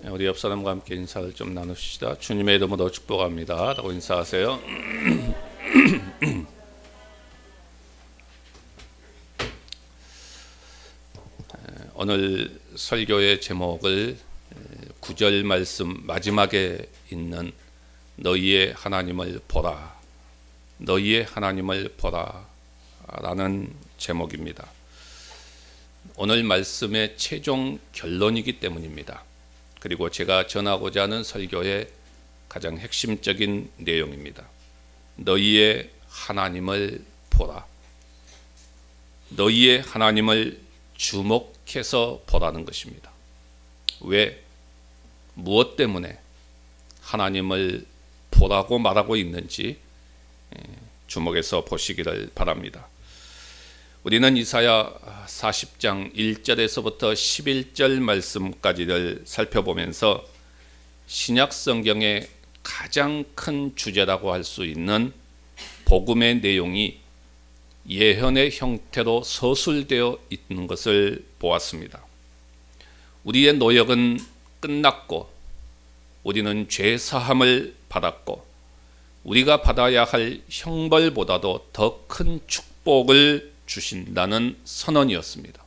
우리 옆 사람과 함께 인사를 좀 나누시다. 주님의 이름으로 축복합니다 라고 인사하세요. 오늘 설교의 제목을 9절 말씀 마지막에 있는 너희의 하나님을 보라, 너희의 하나님을 보라 라는 제목입니다. 오늘 말씀의 최종 결론이기 때문입니다. 그리고 제가 전하고자 하는 설교의 가장 핵심적인 내용입니다. 너희의 하나님을 보라. 너희의 하나님을 주목해서 보라는 것입니다. 왜? 무엇 때문에 하나님을 보라고 말하고 있는지 주목해서 보시기를 바랍니다. 우리는 이사야 40장 1절에서부터 11절 말씀까지를 살펴보면서 신약 성경의 가장 큰 주제라고 할 수 있는 복음의 내용이 예언의 형태로 서술되어 있는 것을 보았습니다. 우리의 노역은 끝났고 우리는 죄 사함을 받았고 우리가 받아야 할 형벌보다도 더 큰 축복을 주신다는 선언이었습니다.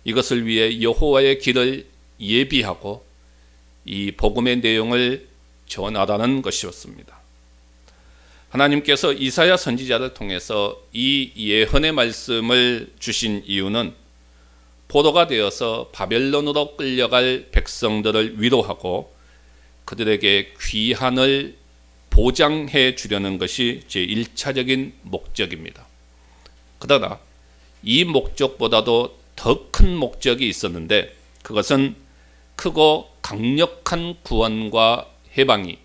이것을 위해 여호와의 길을 예비하고 이 복음의 내용을 전하라는 것이었습니다. 하나님께서 이사야 선지자를 통해서 이 예언의 말씀을 주신 이유는 포로가 되어서 바벨론으로 끌려갈 백성들을 위로하고 그들에게 귀환을 보장해 주려는 것이 제1차적인 목적입니다. 그러나 이 목적보다도 더 큰 목적이 있었는데 그것은 크고 강력한 구원과 해방이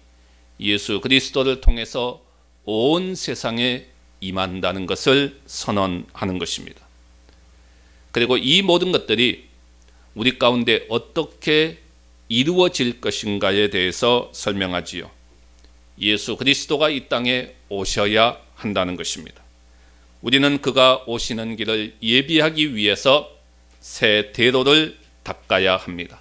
예수 그리스도를 통해서 온 세상에 임한다는 것을 선언하는 것입니다. 그리고 이 모든 것들이 우리 가운데 어떻게 이루어질 것인가에 대해서 설명하지요. 예수 그리스도가 이 땅에 오셔야 한다는 것입니다. 우리는 그가 오시는 길을 예비하기 위해서 새 대로를 닦아야 합니다.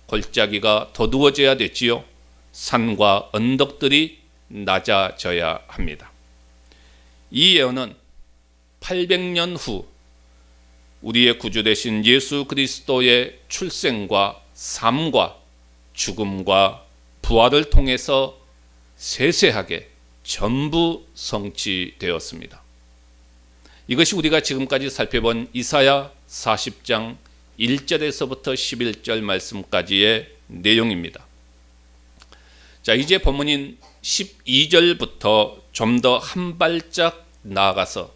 골짜기가 더두어져야 되지요. 산과 언덕들이 낮아져야 합니다. 이 예언은 800년 후 우리의 구주 되신 예수 그리스도의 출생과 삶과 죽음과 부활을 통해서 세세하게 전부 성취되었습니다. 이것이 우리가 지금까지 살펴본 이사야 40장 1절에서부터 11절 말씀까지의 내용입니다. 자, 이제 본문인 12절부터 좀 더 한 발짝 나아가서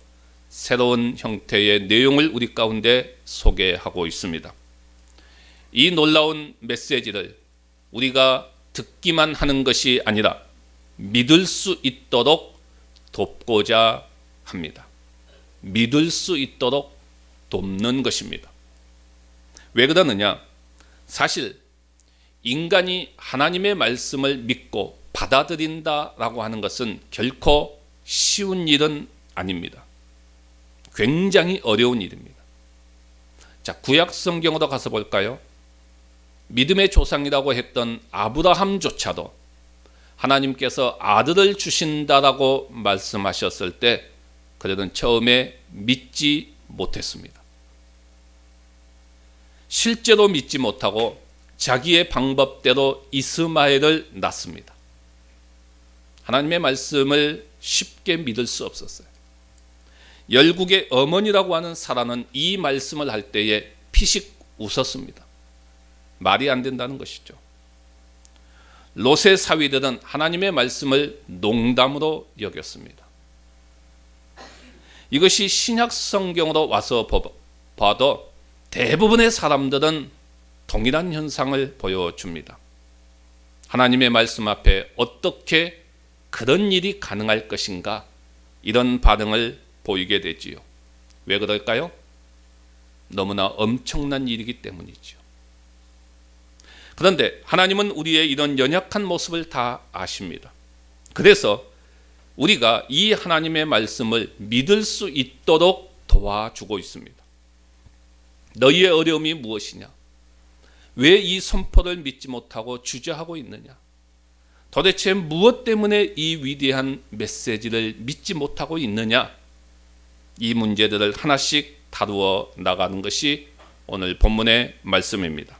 새로운 형태의 내용을 우리 가운데 소개하고 있습니다. 이 놀라운 메시지를 우리가 듣기만 하는 것이 아니라 믿을 수 있도록 돕고자 합니다. 믿을 수 있도록 돕는 것입니다. 왜 그러느냐? 사실 인간이 하나님의 말씀을 믿고 받아들인다라고 하는 것은 결코 쉬운 일은 아닙니다. 굉장히 어려운 일입니다. 자, 구약 성경으로 가서 볼까요? 믿음의 조상이라고 했던 아브라함조차도 하나님께서 아들을 주신다라고 말씀하셨을 때 그들은 처음에 믿지 못했습니다. 실제로 믿지 못하고 자기의 방법대로 이스마엘을 낳습니다. 하나님의 말씀을 쉽게 믿을 수 없었어요. 열국의 어머니라고 하는 사라는 이 말씀을 할 때에 피식 웃었습니다. 말이 안 된다는 것이죠. 롯의 사위들은 하나님의 말씀을 농담으로 여겼습니다. 이것이 신약 성경으로 와서 봐도 대부분의 사람들은 동일한 현상을 보여줍니다. 하나님의 말씀 앞에 어떻게 그런 일이 가능할 것인가? 이런 반응을 보이게 되지요. 왜 그럴까요? 너무나 엄청난 일이기 때문이죠. 그런데 하나님은 우리의 이런 연약한 모습을 다 아십니다. 그래서 우리가 이 하나님의 말씀을 믿을 수 있도록 도와주고 있습니다. 너희의 어려움이 무엇이냐? 왜 이 선포를 믿지 못하고 주저하고 있느냐? 도대체 무엇 때문에 이 위대한 메시지를 믿지 못하고 있느냐? 이 문제들을 하나씩 다루어 나가는 것이 오늘 본문의 말씀입니다.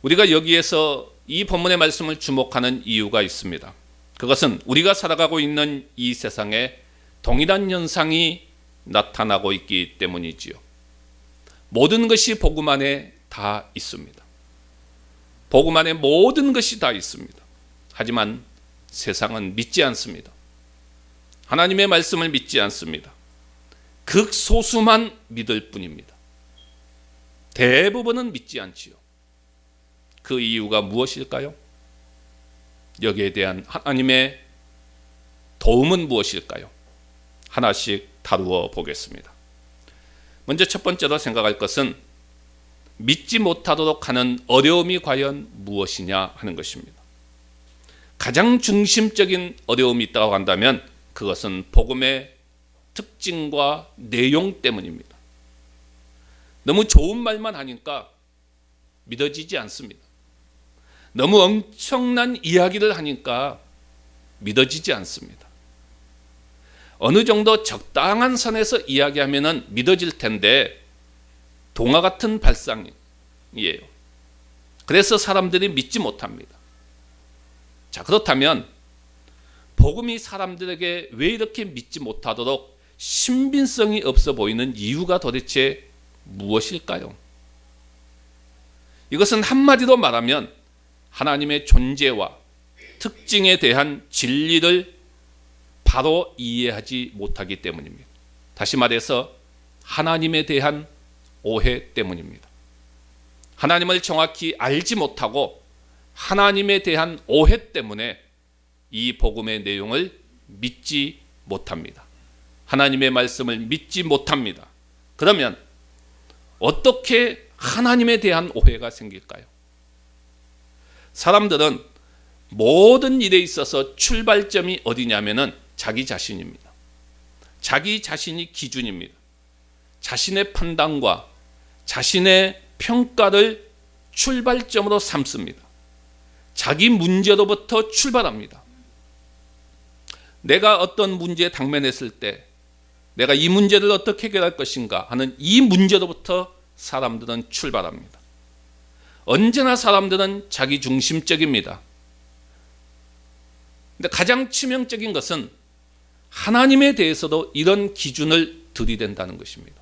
우리가 여기에서 이 본문의 말씀을 주목하는 이유가 있습니다. 그것은 우리가 살아가고 있는 이 세상에 동일한 현상이 나타나고 있기 때문이지요. 모든 것이 복음 안에 다 있습니다. 복음 안에 모든 것이 다 있습니다. 하지만 세상은 믿지 않습니다. 하나님의 말씀을 믿지 않습니다. 극소수만 믿을 뿐입니다. 대부분은 믿지 않지요. 그 이유가 무엇일까요? 여기에 대한 하나님의 도움은 무엇일까요? 하나씩 다루어 보겠습니다. 먼저 첫 번째로 생각할 것은 믿지 못하도록 하는 어려움이 과연 무엇이냐 하는 것입니다. 가장 중심적인 어려움이 있다고 한다면 그것은 복음의 특징과 내용 때문입니다. 너무 좋은 말만 하니까 믿어지지 않습니다. 너무 엄청난 이야기를 하니까 믿어지지 않습니다. 어느 정도 적당한 선에서 이야기하면 믿어질 텐데 동화 같은 발상이에요. 그래서 사람들이 믿지 못합니다. 자, 그렇다면 복음이 사람들에게 왜 이렇게 믿지 못하도록 신빙성이 없어 보이는 이유가 도대체 무엇일까요? 이것은 한마디로 말하면 하나님의 존재와 특징에 대한 진리를 바로 이해하지 못하기 때문입니다. 다시 말해서 하나님에 대한 오해 때문입니다. 하나님을 정확히 알지 못하고 하나님에 대한 오해 때문에 이 복음의 내용을 믿지 못합니다. 하나님의 말씀을 믿지 못합니다. 그러면 어떻게 하나님에 대한 오해가 생길까요? 사람들은 모든 일에 있어서 출발점이 어디냐면은 자기 자신입니다. 자기 자신이 기준입니다. 자신의 판단과 자신의 평가를 출발점으로 삼습니다. 자기 문제로부터 출발합니다. 내가 어떤 문제에 당면했을 때 내가 이 문제를 어떻게 해결할 것인가 하는 이 문제로부터 사람들은 출발합니다. 언제나 사람들은 자기 중심적입니다. 근데 가장 치명적인 것은 하나님에 대해서도 이런 기준을 들이댄다는 것입니다.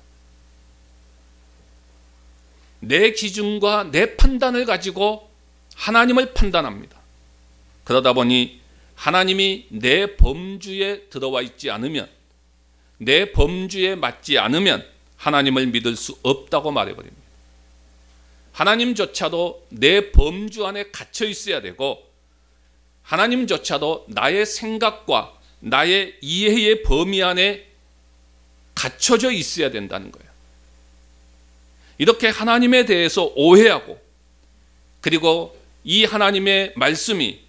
내 기준과 내 판단을 가지고 하나님을 판단합니다. 그러다 보니 하나님이 내 범주에 들어와 있지 않으면, 내 범주에 맞지 않으면 하나님을 믿을 수 없다고 말해버립니다. 하나님조차도 내 범주 안에 갇혀 있어야 되고, 하나님조차도 나의 생각과 나의 이해의 범위 안에 갇혀져 있어야 된다는 거예요. 이렇게 하나님에 대해서 오해하고, 그리고 이 하나님의 말씀이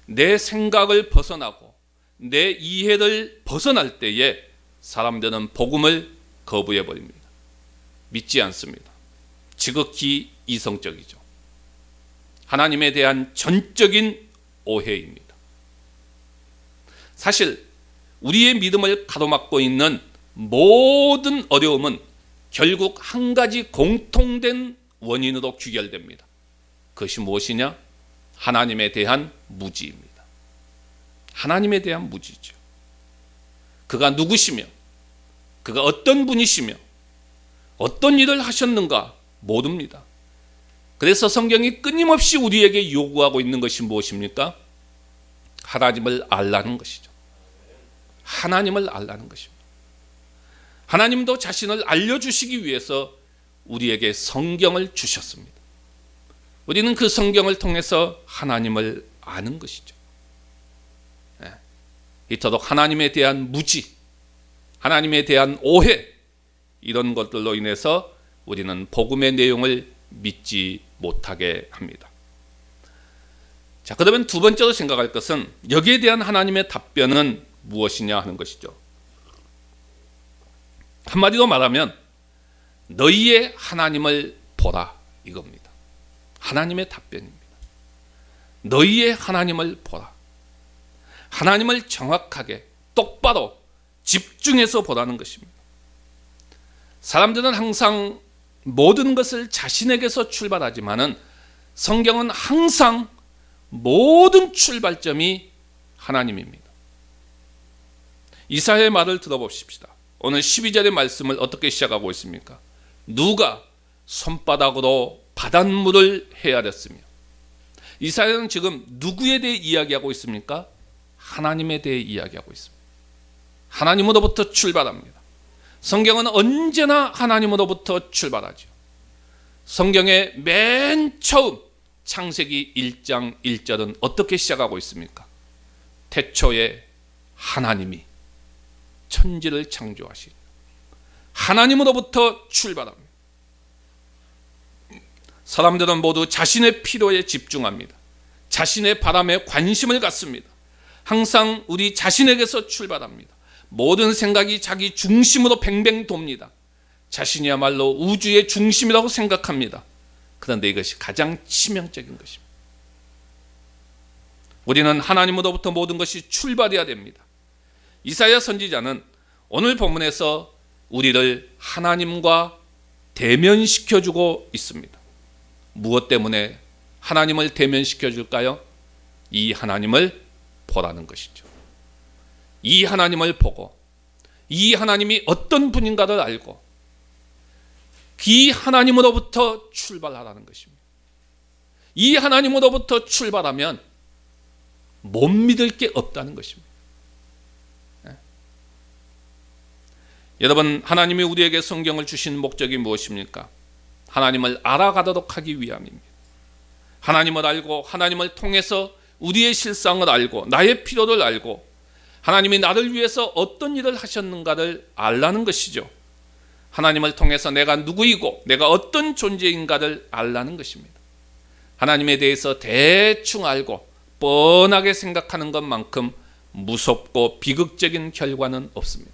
내 생각을 벗어나고 내 이해를 벗어날 때에 사람들은 복음을 거부해 버립니다. 믿지 않습니다. 지극히 이성적이죠. 하나님에 대한 전적인 오해입니다. 사실 우리의 믿음을 가로막고 있는 모든 어려움은 결국 한 가지 공통된 원인으로 귀결됩니다. 그것이 무엇이냐? 하나님에 대한 무지입니다. 하나님에 대한 무지죠. 그가 누구시며, 그가 어떤 분이시며, 어떤 일을 하셨는가 모릅니다. 그래서 성경이 끊임없이 우리에게 요구하고 있는 것이 무엇입니까? 하나님을 알라는 것이죠. 하나님을 알라는 것입니다. 하나님도 자신을 알려주시기 위해서 우리에게 성경을 주셨습니다. 우리는 그 성경을 통해서 하나님을 아는 것이죠. 이토록 하나님에 대한 무지, 하나님에 대한 오해, 이런 것들로 인해서 우리는 복음의 내용을 믿지 못하게 합니다. 자, 그러면 두 번째로 생각할 것은 여기에 대한 하나님의 답변은 무엇이냐 하는 것이죠. 한마디로 말하면 너희의 하나님을 보라, 이겁니다. 하나님의 답변입니다. 너희의 하나님을 보라. 하나님을 정확하게 똑바로 집중해서 보라는 것입니다. 사람들은 항상 모든 것을 자신에게서 출발하지만은 성경은 항상 모든 출발점이 하나님입니다. 이사야의 말을 들어봅시다. 오늘 12절의 말씀을 어떻게 시작하고 있습니까? 누가 손바닥으로 바닷물을 헤아렸으며. 이사야는 지금 누구에 대해 이야기하고 있습니까? 하나님에 대해 이야기하고 있습니다. 하나님으로부터 출발합니다. 성경은 언제나 하나님으로부터 출발하죠. 성경의 맨 처음 창세기 1장 1절은 어떻게 시작하고 있습니까? 태초에 하나님이 천지를 창조하시고 하나님으로부터 출발합니다. 사람들은 모두 자신의 필요에 집중합니다. 자신의 바람에 관심을 갖습니다. 항상 우리 자신에게서 출발합니다. 모든 생각이 자기 중심으로 뱅뱅 돕니다. 자신이야말로 우주의 중심이라고 생각합니다. 그런데 이것이 가장 치명적인 것입니다. 우리는 하나님으로부터 모든 것이 출발해야 됩니다. 이사야 선지자는 오늘 본문에서 우리를 하나님과 대면시켜주고 있습니다. 무엇 때문에 하나님을 대면시켜줄까요? 이 하나님을 보라는 것이죠. 이 하나님을 보고 이 하나님이 어떤 분인가를 알고 이 하나님으로부터 출발하라는 것입니다. 이 하나님으로부터 출발하면 못 믿을 게 없다는 것입니다. 여러분, 하나님이 우리에게 성경을 주신 목적이 무엇입니까? 하나님을 알아가도록 하기 위함입니다. 하나님을 알고 하나님을 통해서 우리의 실상을 알고 나의 필요를 알고 하나님이 나를 위해서 어떤 일을 하셨는가를 알라는 것이죠. 하나님을 통해서 내가 누구이고 내가 어떤 존재인가를 알라는 것입니다. 하나님에 대해서 대충 알고 뻔하게 생각하는 것만큼 무섭고 비극적인 결과는 없습니다.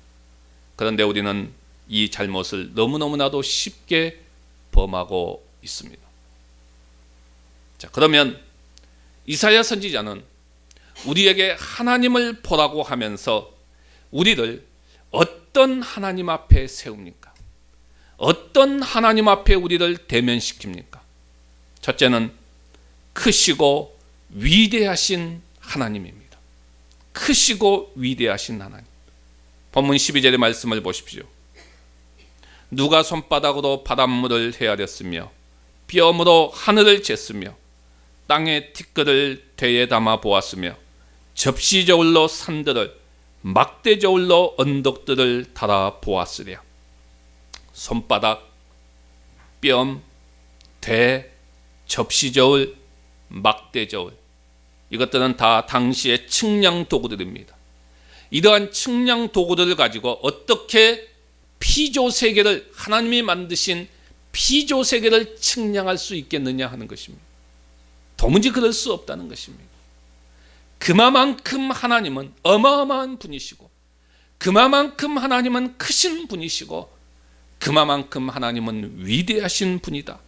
그런데 우리는 이 잘못을 너무너무나도 쉽게 범하고 있습니다. 자, 그러면 이사야 선지자는 우리에게 하나님을 보라고 하면서 우리를 어떤 하나님 앞에 세웁니까? 어떤 하나님 앞에 우리를 대면시킵니까? 첫째는 크시고 위대하신 하나님입니다. 크시고 위대하신 하나님. 본문 12절의 말씀을 보십시오. 누가 손바닥으로 바닷물을 헤아렸으며 뼘으로 하늘을 쟀으며 땅의 티끌을 되에 담아 보았으며 접시 저울로 산들을 막대 저울로 언덕들을 달아 보았으랴. 손바닥, 뼘, 대, 접시 저울, 막대 저울, 이것들은 다 당시의 측량 도구들입니다. 이러한 측량 도구들을 가지고 어떻게 피조 세계를, 하나님이 만드신 피조 세계를 측량할 수 있겠느냐 하는 것입니다. 도무지 그럴 수 없다는 것입니다. 그만큼 하나님은 어마어마한 분이시고 그만큼 하나님은 크신 분이시고 그만큼 하나님은 위대하신 분이다.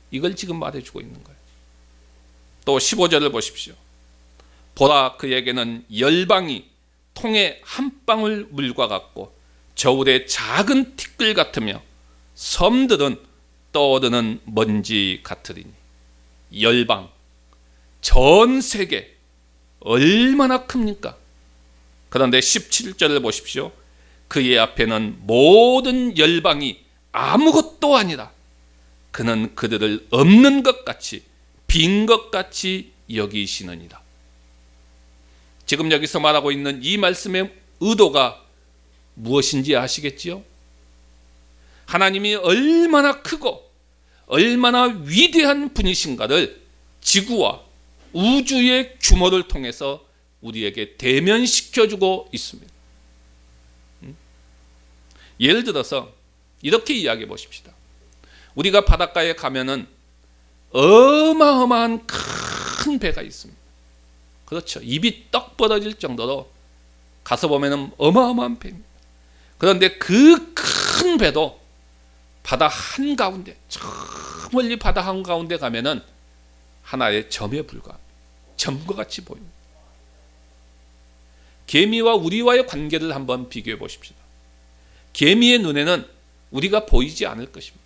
이걸 지금 말해주고 있는 거예요. 또 15절을 보십시오. 보라, 그에게는 열방이 통에 한 방울 물과 같고 저울의 작은 티끌 같으며 섬들은 떠오르는 먼지 같으리니. 열방, 전 세계 얼마나 큽니까? 그런데 17절을 보십시오. 그의 앞에는 모든 열방이 아무것도 아니라 그는 그들을 없는 것 같이 빈 것 같이 여기시느니라. 지금 여기서 말하고 있는 이 말씀의 의도가 무엇인지 아시겠지요? 하나님이 얼마나 크고 얼마나 위대한 분이신가를 지구와 우주의 규모를 통해서 우리에게 대면시켜주고 있습니다. 예를 들어서 이렇게 이야기해 보십시다. 우리가 바닷가에 가면은 어마어마한 큰 배가 있습니다. 그렇죠. 입이 떡 벌어질 정도로 가서 보면은 어마어마한 배입니다. 그런데 그 큰 배도 바다 한가운데, 저 멀리 바다 한가운데 가면은 하나의 점에 불과합니다. 점과 같이 보입니다. 개미와 우리와의 관계를 한번 비교해 보십시다. 개미의 눈에는 우리가 보이지 않을 것입니다.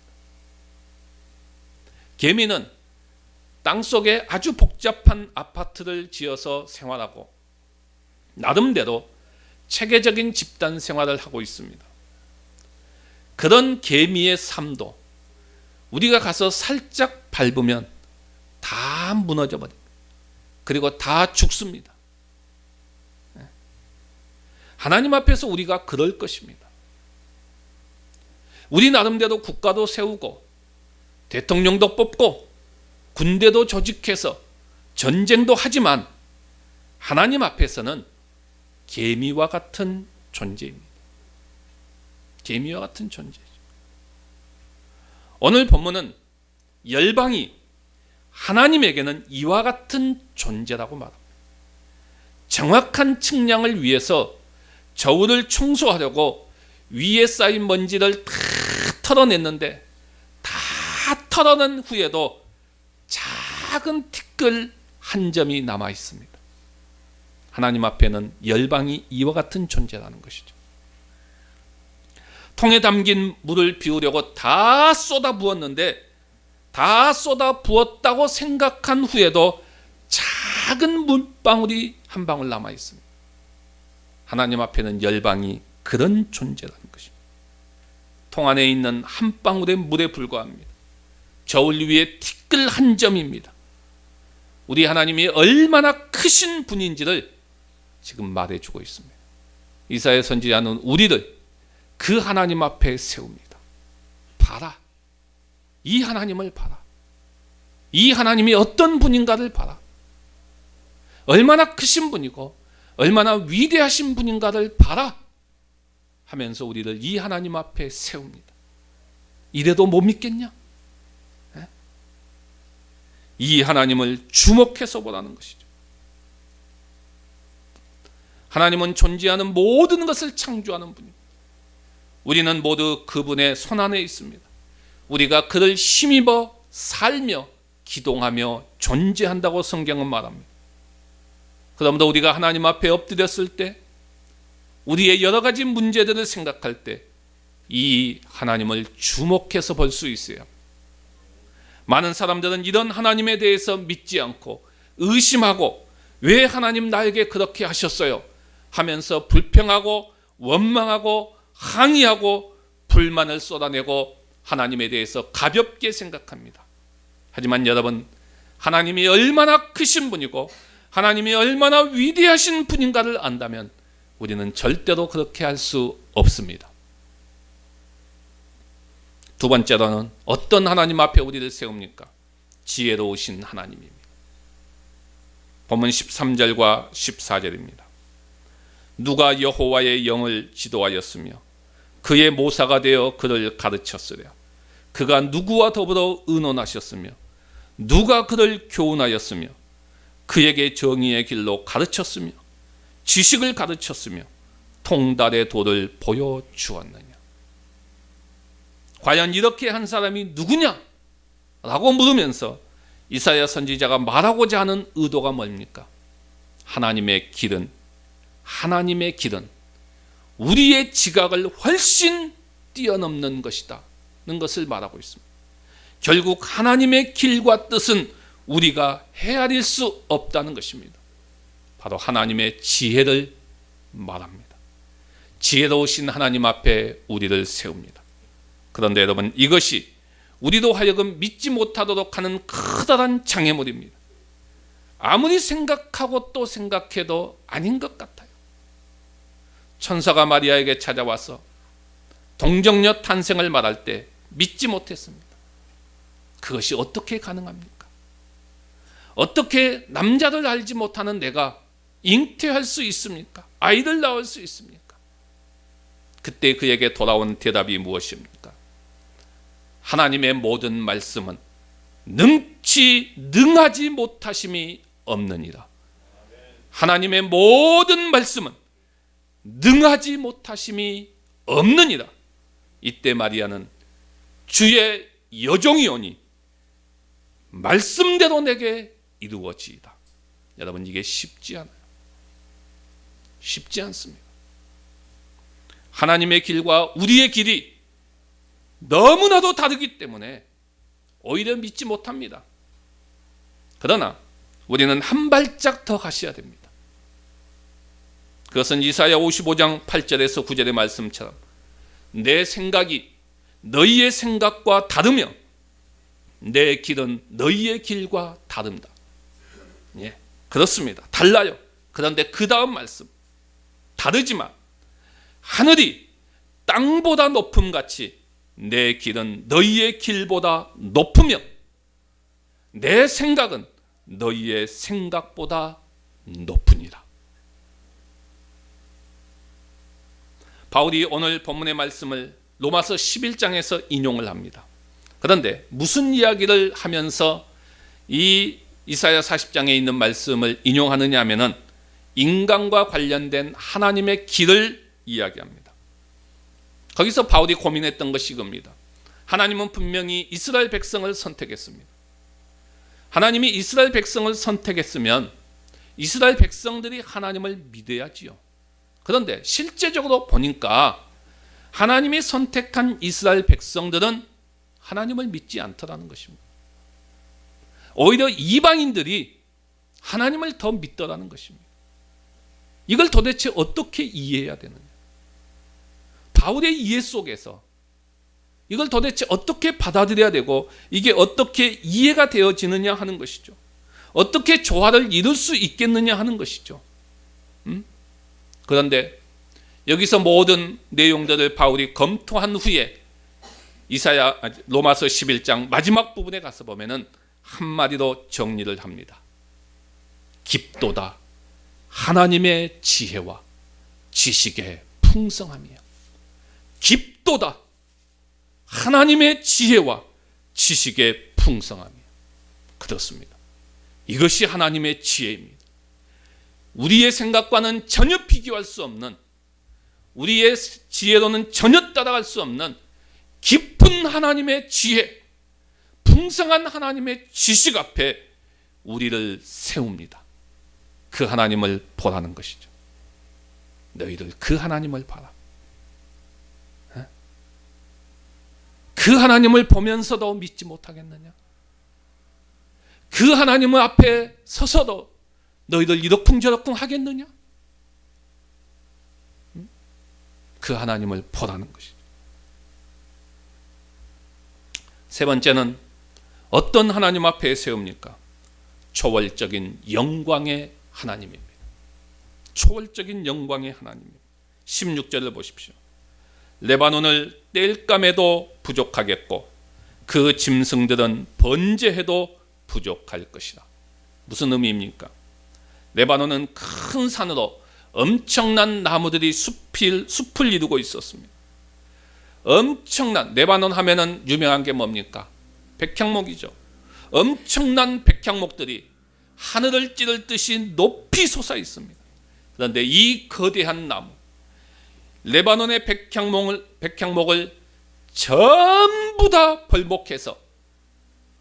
개미는 땅속에 아주 복잡한 아파트를 지어서 생활하고 나름대로 체계적인 집단 생활을 하고 있습니다. 그런 개미의 삶도 우리가 가서 살짝 밟으면 다 무너져 버립니다. 그리고 다 죽습니다. 하나님 앞에서 우리가 그럴 것입니다. 우리 나름대로 국가도 세우고 대통령도 뽑고 군대도 조직해서 전쟁도 하지만 하나님 앞에서는 개미와 같은 존재입니다. 개미와 같은 존재죠. 오늘 본문은 열방이 하나님에게는 이와 같은 존재라고 말합니다. 정확한 측량을 위해서 저울을 청소하려고 위에 쌓인 먼지를 다 털어냈는데 다 털어낸 후에도 작은 티끌 한 점이 남아 있습니다. 하나님 앞에는 열방이 이와 같은 존재라는 것이죠. 통에 담긴 물을 비우려고 다 쏟아 부었는데 다 쏟아 부었다고 생각한 후에도 작은 물방울이 한 방울 남아 있습니다. 하나님 앞에는 열방이 그런 존재라는 것입니다. 통 안에 있는 한 방울의 물에 불과합니다. 저울 위에 티끌 한 점입니다. 우리 하나님이 얼마나 크신 분인지를 지금 말해주고 있습니다. 이사야 선지자는 우리를 그 하나님 앞에 세웁니다. 봐라. 이 하나님을 봐라. 이 하나님이 어떤 분인가를 봐라. 얼마나 크신 분이고 얼마나 위대하신 분인가를 봐라 하면서 우리를 이 하나님 앞에 세웁니다. 이래도 못 믿겠냐? 이 하나님을 주목해서 보라는 것이죠. 하나님은 존재하는 모든 것을 창조하는 분입니다. 우리는 모두 그분의 손안에 있습니다. 우리가 그를 힘입어 살며 기동하며 존재한다고 성경은 말합니다. 그러므로 우리가 하나님 앞에 엎드렸을 때 우리의 여러 가지 문제들을 생각할 때 이 하나님을 주목해서 볼 수 있어요. 많은 사람들은 이런 하나님에 대해서 믿지 않고 의심하고 왜 하나님 나에게 그렇게 하셨어요? 하면서 불평하고 원망하고 항의하고 불만을 쏟아내고 하나님에 대해서 가볍게 생각합니다. 하지만 여러분, 하나님이 얼마나 크신 분이고 하나님이 얼마나 위대하신 분인가를 안다면 우리는 절대로 그렇게 할 수 없습니다. 두 번째로는 어떤 하나님 앞에 우리를 세웁니까? 지혜로우신 하나님입니다. 본문 13절과 14절입니다. 누가 여호와의 영을 지도하였으며 그의 모사가 되어 그를 가르쳤으랴. 그가 누구와 더불어 의논하셨으며 누가 그를 교훈하였으며 그에게 정의의 길로 가르쳤으며 지식을 가르쳤으며 통달의 도를 보여주었느냐. 과연 이렇게 한 사람이 누구냐? 라고 물으면서 이사야 선지자가 말하고자 하는 의도가 뭡니까? 하나님의 길은 우리의 지각을 훨씬 뛰어넘는 것이다 는 것을 말하고 있습니다. 결국 하나님의 길과 뜻은 우리가 헤아릴 수 없다는 것입니다. 바로 하나님의 지혜를 말합니다. 지혜로우신 하나님 앞에 우리를 세웁니다. 그런데 여러분, 이것이 우리도 하여금 믿지 못하도록 하는 커다란 장애물입니다. 아무리 생각하고 또 생각해도 아닌 것 같아요. 천사가 마리아에게 찾아와서 동정녀 탄생을 말할 때 믿지 못했습니다. 그것이 어떻게 가능합니까? 어떻게 남자를 알지 못하는 내가 잉태할 수 있습니까? 아이를 낳을 수 있습니까? 그때 그에게 돌아온 대답이 무엇입니까? 하나님의 모든 말씀은 능하지 못하심이 없느니라. 하나님의 모든 말씀은 능하지 못하심이 없느니라. 이때 마리아는 주의 여종이 오니 말씀대로 내게 이루어지이다. 여러분, 이게 쉽지 않아요. 쉽지 않습니다. 하나님의 길과 우리의 길이 너무나도 다르기 때문에 오히려 믿지 못합니다. 그러나 우리는 한 발짝 더 가셔야 됩니다. 그것은 이사야 55장 8절에서 9절의 말씀처럼 내 생각이 너희의 생각과 다르며 내 길은 너희의 길과 다른다. 예, 그렇습니다. 달라요. 그런데 그 다음 말씀, 다르지만 하늘이 땅보다 높음같이 내 길은 너희의 길보다 높으며 내 생각은 너희의 생각보다 높으니라. 바울이 오늘 본문의 말씀을 로마서 11장에서 인용을 합니다. 그런데 무슨 이야기를 하면서 이 이사야 40장에 있는 말씀을 인용하느냐 하면은 인간과 관련된 하나님의 길을 이야기합니다. 거기서 바울이 고민했던 것이 이겁니다. 하나님은 분명히 이스라엘 백성을 선택했습니다. 하나님이 이스라엘 백성을 선택했으면 이스라엘 백성들이 하나님을 믿어야지요. 그런데 실제적으로 보니까 하나님이 선택한 이스라엘 백성들은 하나님을 믿지 않더라는 것입니다. 오히려 이방인들이 하나님을 더 믿더라는 것입니다. 이걸 도대체 어떻게 이해해야 되느냐? 바울의 이해 속에서 이걸 도대체 어떻게 받아들여야 되고 이게 어떻게 이해가 되어지느냐 하는 것이죠. 어떻게 조화를 이룰 수 있겠느냐 하는 것이죠. 그런데 여기서 모든 내용들을 바울이 검토한 후에 이사야 로마서 11장 마지막 부분에 가서 보면은 한마디로 정리를 합니다. 깊도다 하나님의 지혜와 지식의 풍성함이야. 깊도다 하나님의 지혜와 지식의 풍성함이야. 그렇습니다. 이것이 하나님의 지혜입니다. 우리의 생각과는 전혀 비교할 수 없는, 우리의 지혜로는 전혀 따라갈 수 없는 깊은 하나님의 지혜, 풍성한 하나님의 지식 앞에 우리를 세웁니다. 그 하나님을 보라는 것이죠. 너희들 그 하나님을 봐라. 그 하나님을 보면서도 믿지 못하겠느냐? 그 하나님 앞에 서서도 너희들 이러쿵저러쿵 하겠느냐? 그 하나님을 보라는 것이죠. 세 번째는 어떤 하나님 앞에 세웁니까? 초월적인 영광의 하나님입니다. 초월적인 영광의 하나님입니다. 16절을 보십시오. 레바논을 땔감해도 부족하겠고 그 짐승들은 번제해도 부족할 것이다. 무슨 의미입니까? 레바논은 큰 산으로 엄청난 나무들이 숲을 이루고 있었습니다. 엄청난, 레바논 하면은 유명한 게 뭡니까? 백향목이죠. 엄청난 백향목들이 하늘을 찌를 듯이 높이 솟아 있습니다. 그런데 이 거대한 나무, 레바논의 백향목을 전부 다 벌목해서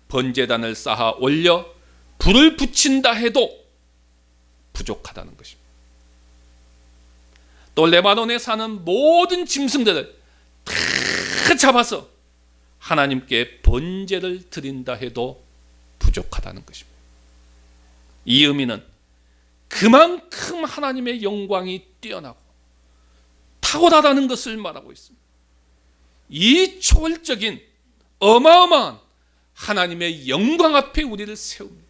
번제단을 쌓아 올려 불을 붙인다 해도 부족하다는 것입니다. 또 레바논에 사는 모든 짐승들을 다 잡아서 하나님께 번제를 드린다 해도 부족하다는 것입니다. 이 의미는 그만큼 하나님의 영광이 뛰어나고 탁월하다는 것을 말하고 있습니다. 이 초월적인 어마어마한 하나님의 영광 앞에 우리를 세웁니다.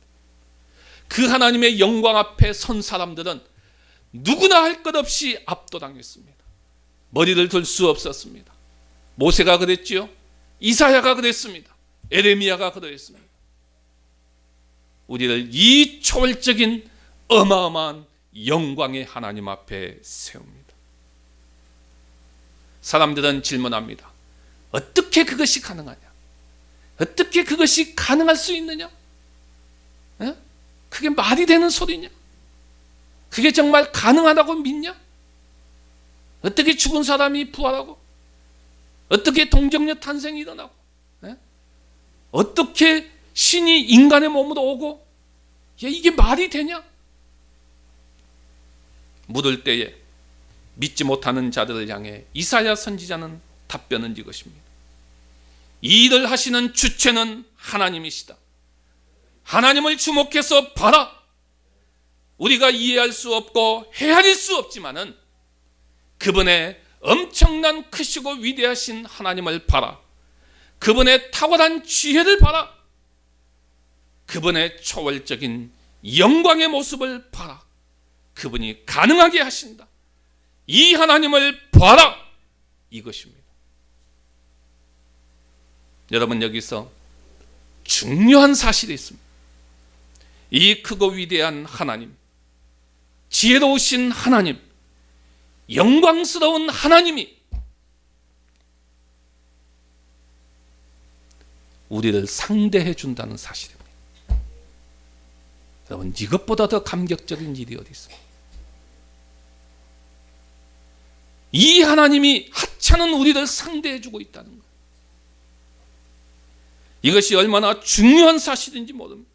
그 하나님의 영광 앞에 선 사람들은 누구나 할 것 없이 압도당했습니다. 머리를 들 수 없었습니다. 모세가 그랬지요. 이사야가 그랬습니다. 에레미야가 그랬습니다. 우리를 이 초월적인 어마어마한 영광의 하나님 앞에 세웁니다. 사람들은 질문합니다. 어떻게 그것이 가능하냐? 어떻게 그것이 가능할 수 있느냐? 에? 그게 말이 되는 소리냐? 그게 정말 가능하다고 믿냐? 어떻게 죽은 사람이 부활하고? 어떻게 동정녀 탄생이 일어나고? 에? 어떻게 신이 인간의 몸으로 오고? 이게 말이 되냐? 묻을 때에 믿지 못하는 자들을 향해 이사야 선지자는 답변은 이것입니다. 이 일을 하시는 주체는 하나님이시다. 하나님을 주목해서 봐라. 우리가 이해할 수 없고 헤아릴 수 없지만은 그분의 엄청난 크시고 위대하신 하나님을 봐라. 그분의 탁월한 지혜를 봐라. 그분의 초월적인 영광의 모습을 봐라. 그분이 가능하게 하신다. 이 하나님을 봐라. 이것입니다. 여러분, 여기서 중요한 사실이 있습니다. 이 크고 위대한 하나님, 지혜로우신 하나님, 영광스러운 하나님이 우리를 상대해 준다는 사실입니다. 여러분, 이것보다 더 감격적인 일이 어디 있습니까? 이 하나님이 하찮은 우리를 상대해 주고 있다는 거예요. 이것이 얼마나 중요한 사실인지 모릅니다.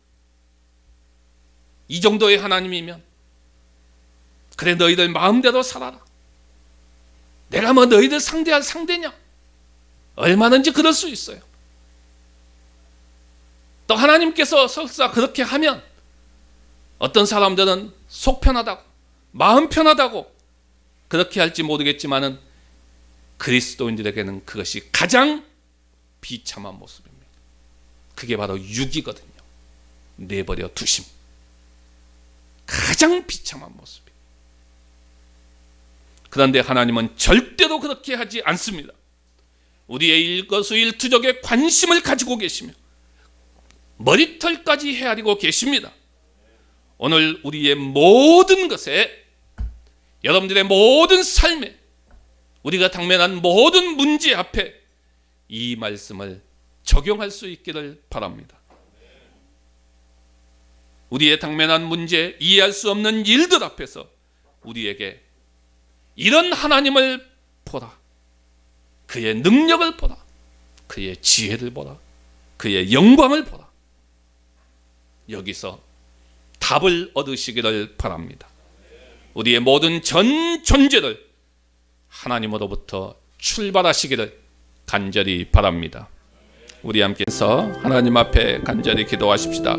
이 정도의 하나님이면 그래, 너희들 마음대로 살아라. 내가 뭐 너희들 상대할 상대냐? 얼마든지 그럴 수 있어요. 또 하나님께서 설사 그렇게 하면 어떤 사람들은 속 편하다고, 마음 편하다고 그렇게 할지 모르겠지만은 그리스도인들에게는 그것이 가장 비참한 모습입니다. 그게 바로 육이거든요. 내버려 두심. 가장 비참한 모습이에요. 그런데 하나님은 절대로 그렇게 하지 않습니다. 우리의 일거수일투족에 관심을 가지고 계시며 머리털까지 헤아리고 계십니다. 오늘 우리의 모든 것에, 여러분들의 모든 삶에, 우리가 당면한 모든 문제 앞에 이 말씀을 적용할 수 있기를 바랍니다. 우리의 당면한 문제, 이해할 수 없는 일들 앞에서 우리에게 이런 하나님을 보라. 그의 능력을 보라. 그의 지혜를 보라. 그의 영광을 보라. 여기서 답을 얻으시기를 바랍니다. 우리의 모든 전 존재를 하나님으로부터 출발하시기를 간절히 바랍니다. 우리 함께서 하나님 앞에 간절히 기도하십시다.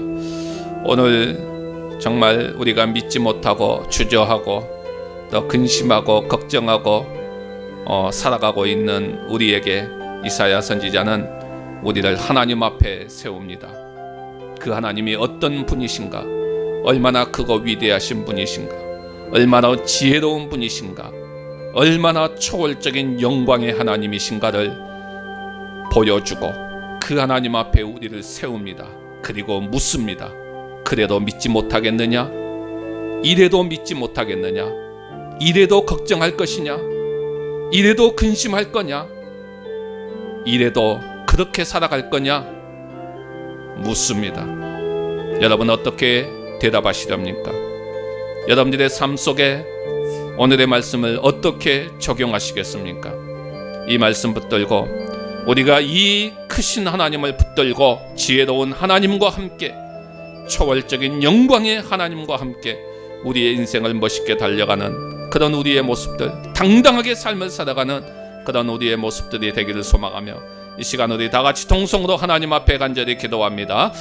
오늘 정말 우리가 믿지 못하고 주저하고 또 근심하고 걱정하고 살아가고 있는 우리에게 이사야 선지자는 우리를 하나님 앞에 세웁니다. 그 하나님이 어떤 분이신가, 얼마나 크고 위대하신 분이신가, 얼마나 지혜로운 분이신가, 얼마나 초월적인 영광의 하나님이신가를 보여주고 그 하나님 앞에 우리를 세웁니다. 그리고 묻습니다. 그래도 믿지 못하겠느냐? 이래도 믿지 못하겠느냐? 이래도 걱정할 것이냐? 이래도 근심할 거냐? 이래도 그렇게 살아갈 거냐? 묻습니다. 여러분, 어떻게 대답하시렵니까? 여러분들의 삶 속에 오늘의 말씀을 어떻게 적용하시겠습니까? 이 말씀 붙들고 우리가 이 크신 하나님을 붙들고 지혜로운 하나님과 함께, 초월적인 영광의 하나님과 함께 우리의 인생을 멋있게 달려가는 그런 우리의 모습들, 당당하게 삶을 살아가는 그런 우리의 모습들이 되기를 소망하며 이 시간 우리 다 같이 통성으로 하나님 앞에 간절히 기도합니다.